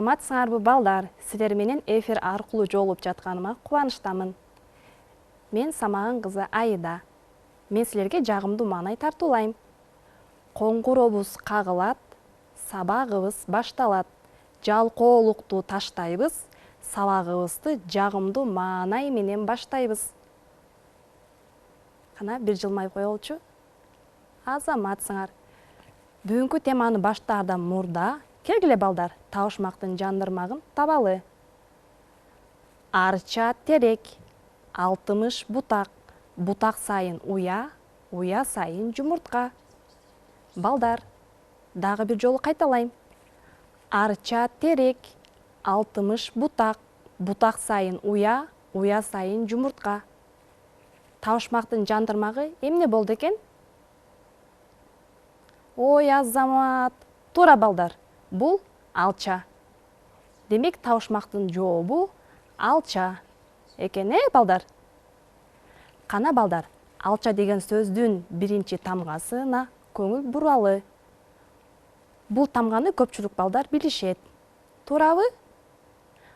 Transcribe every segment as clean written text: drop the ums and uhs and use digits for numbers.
Саламатсыңарбы балдар? Силер менен эфир аркылуу жолугуп жатканыма кубанычтамын. Мен Самагын кызы Айда. Мен силерге жагымдуу маанай тартуулайм. Коңгуробуз кагылат, сабагыбыз башталат. Жалкоолукту таштайбыз, сабагыбызды жагымдуу маанай менен баштайбыз. Кана бир жылмайып коелучу. Азаматсыңар. Бүгүнкү теманы баштаардан мурда келгиле балдар, табышмактын жандырмагын табалы. Арча терек, 60 бутак, бутак сайын уя, уя сайын жумуртка. Балдар, дагы бир жолу кайталайм. Арча терек, 60 бутак, бутак сайын уя, уя сайын жумуртка. Табышмактын жандырмагы эмне болду экен? Ой, Азамат, туура балдар. Бул алча. Демек табышмактын жообу алча экен, балдар? Кана балдар, алча деген сөздүн биринчи тамгасына көңүл буралы. Бул тамганы көпчүлүк балдар билишет. Туурабы?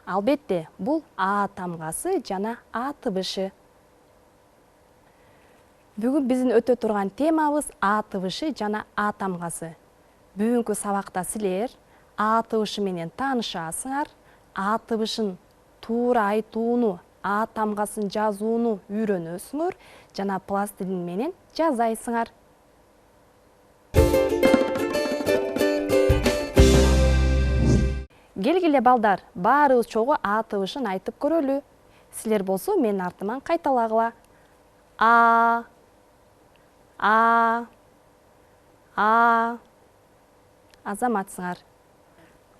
Албетте, бул А тамгасы жана А тыбышы. Бүгүн биздин өтө турган темабыз А тыбышы жана А тамгасы. Бүгүнкү сабакта силер А тыбышы менен таанышасыңар, А тыбышын туура айтууну, А тамгасын жазууну үйрөнөсүңөр жана пластилин менен жазайсыңар. Келгиле балдар, баарыбыз чогуу А тыбышын айтып көрөлү. Силер болсо менин артыман кайталагыла. А, Азаматсыңар.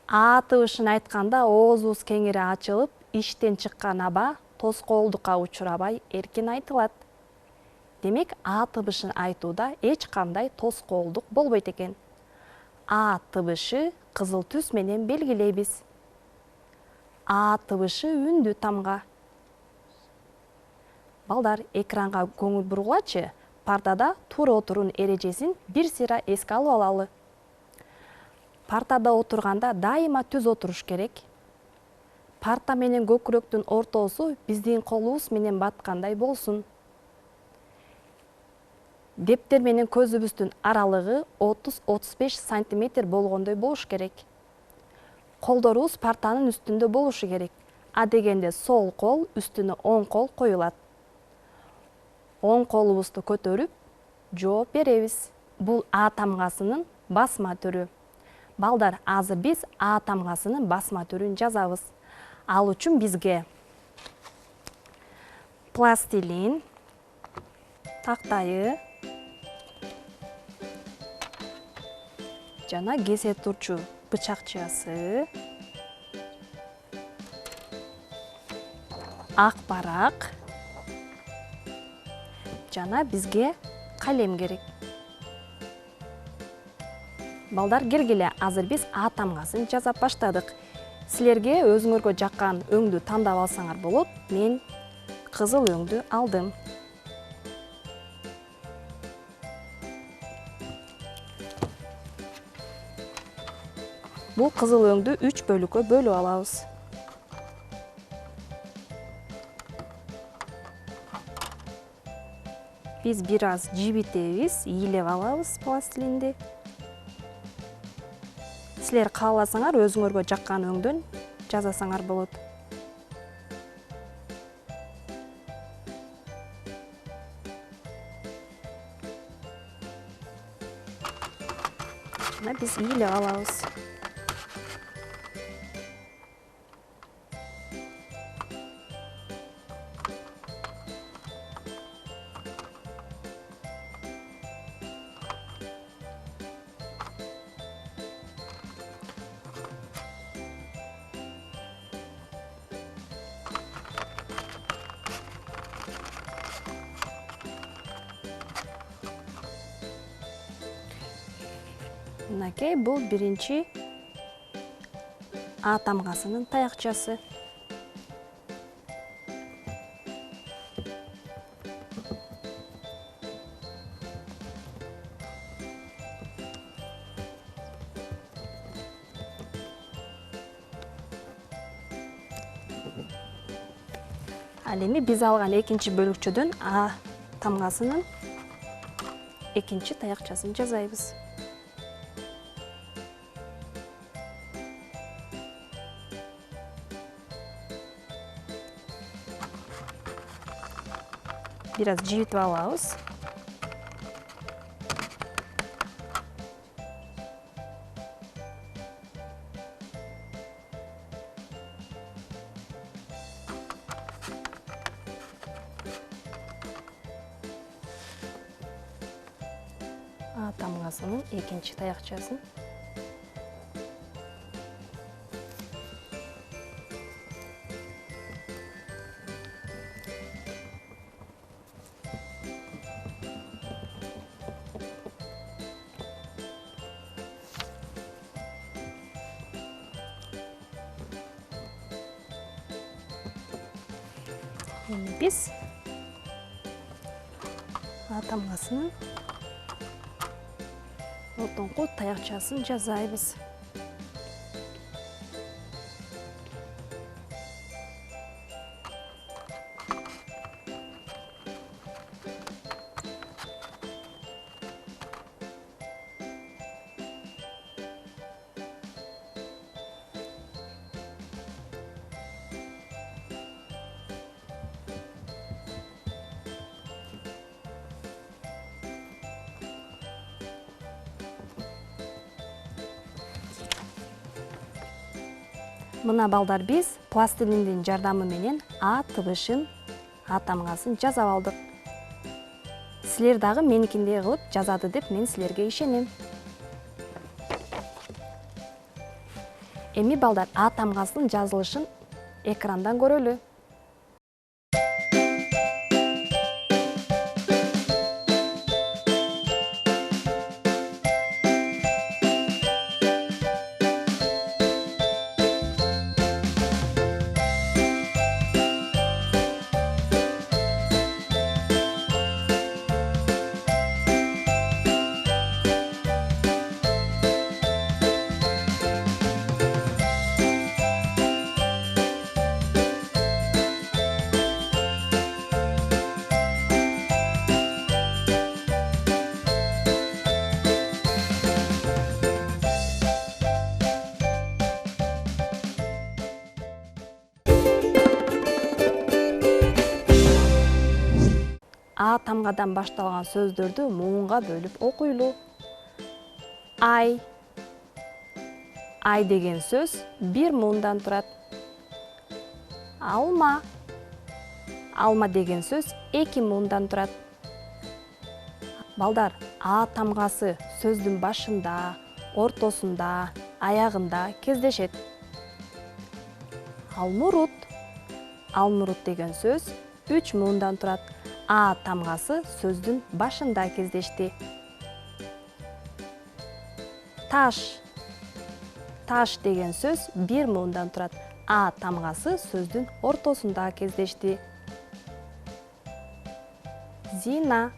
А тыбышын айтканда оозубуз кеңири ачылып, иштен чыккан аба тоскоолдукка учурабай эркин айтылат. Демек, А тыбышын айтууда эч кандай тоскоолдук болбойт экен. А тыбышы кызыл түс менен белгилейбиз. А тыбышы үндүү тамга. Балдар, экранга көңүл бургулачы, партада туура отуруун эрежесин бир сыйра эске алып алалы. Партада отурганда дайыма түз отуруш керек. Парта менен көкүрөктүн ортосу биздин колубуз менен баткандай болсун. Дептер менен көзүбүздүн аралыгы 30-35 сантиметр болгондой болуш керек. Колдорубуз партанын үстүндө болушу керек. Адегенде сол кол үстүнө оң кол коюлат. Оң колубузду көтөрүп, жооп беребиз. Бул А тамгасынын басма түрү. Балдар, азыр биз А тамгасынын басма түрүн жазабыз. Ал үчүн бизге пластилин, тактайы жана кесет турчу бычакчасы, ак барак жана бизге калем керек. Балдар, келгиле, азыр биз А тамгасын жасап баштадык. Силерге өзүңөргө жаккан өңдү тандап алсаңар болот. Мен кызыл өңдү алдым. Бул кызыл өңдү 3 бөлүккө бөлүп алабыз. Биз бир аз жибитебиз, ийилеп алабыз пластилинди. Силер кааласаңар өзүңөргө жаккан өңдөн жасасаңар болот. Мына биз ийилеп алабыз. Мынакей, бул биринчи А тамгасынын таякчасы. Ал эми биз алган экинчи бөлүкчөдөн А тамгасынын экинчи таякчасын жасайбыз. Бир аз жибитип алабыз. А тамгасынын экинчи таякчасын эми биз А тамгасынын отоңку таякчасын жасайбыз. Мына балдар биз пластилиндин жардамы менен А тыбышын, А тамгасын жасап алдык. Силер дагы меникиндей кылып жазады деп мен силерге ишенем. Эми балдар А тамгасынын жазылышын экрандан көрөлү. А тамгадан башталган сөздөрдү муунга бөлүп окуйлу. Ай. Ай деген сөз бир муундан турат. Алма. Алма деген сөз эки муундан турат. Балдар, А тамгасы сөздүн башында, ортосунда, аягында кездешет. Алмурут. Алмурут деген сөз 3 муундан турат. А тамгасы сөздүн башында кездешти. Таш. Таш деген сөз 1 муундан турат. А тамгасы сөздүн ортосунда кездешти. Зина.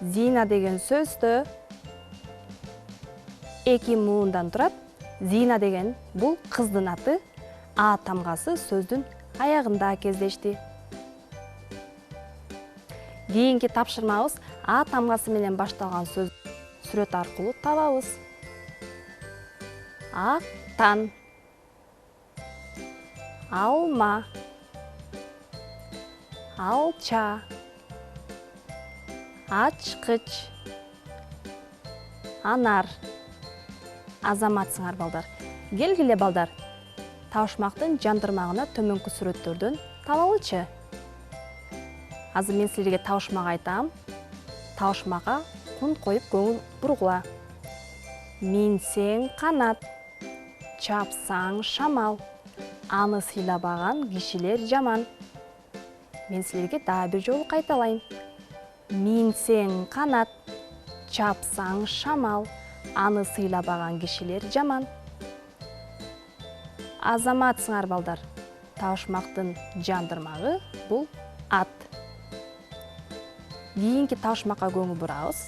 Зина деген сөздө 2 муундан турат. Зина деген бул кыздын аты. А тамгасы сөздүн аягында кездешти. Кийинки тапшырмабыз А тамгасы менен башталган сөз сүрөт аркылуу табабыз. Актан. Алма. Алча. Ачкыч. Анар. Азаматсыңар балдар. Келгиле балдар. Табышмактын жандырмагына төмөнкү сүрөттөрдөн табалычы. Азыр мен силерге табышмак айтам. Табышмакка кун коюп көңүл бургула. Минсең канат, чапсаң шамал, аны сыйлабаган кишилер жаман. Мен силерге дагы бир жолу кайталайм. Минсең канат, чапсаң шамал, аны сыйлабаган кишилер жаман. Азаматсыңар балдар. Табышмактын жандырмагы бул ат. Кийинки табышмакка көңүл бурабыз.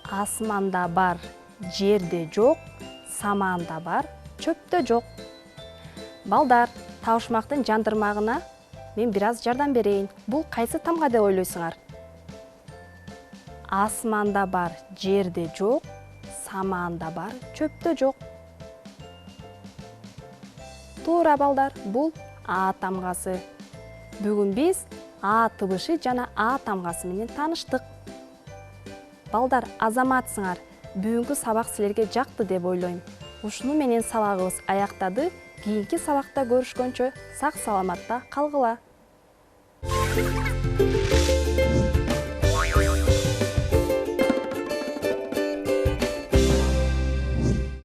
Асманда бар, жерде жок, саманда бар, чөптө жок. Балдар, табышмактын жандырмагына мен бир аз жардам берейин. Бул кайсы тамга деп ойлойсуңар? Асманда бар, жерде жок, саманда бар, чөптө жок. Туура балдар, бул А тамгасы. Бүгүн биз А тыбышы жана А тамгасы менен тааныштык. Балдар, азаматсыңар. Бүгүнкү сабак силерге жакты деп ойлойм. Ушуну менен сабагыбыз аяктады. Кийинки сабакта көрүшкөнчө сак саламатта калгыла.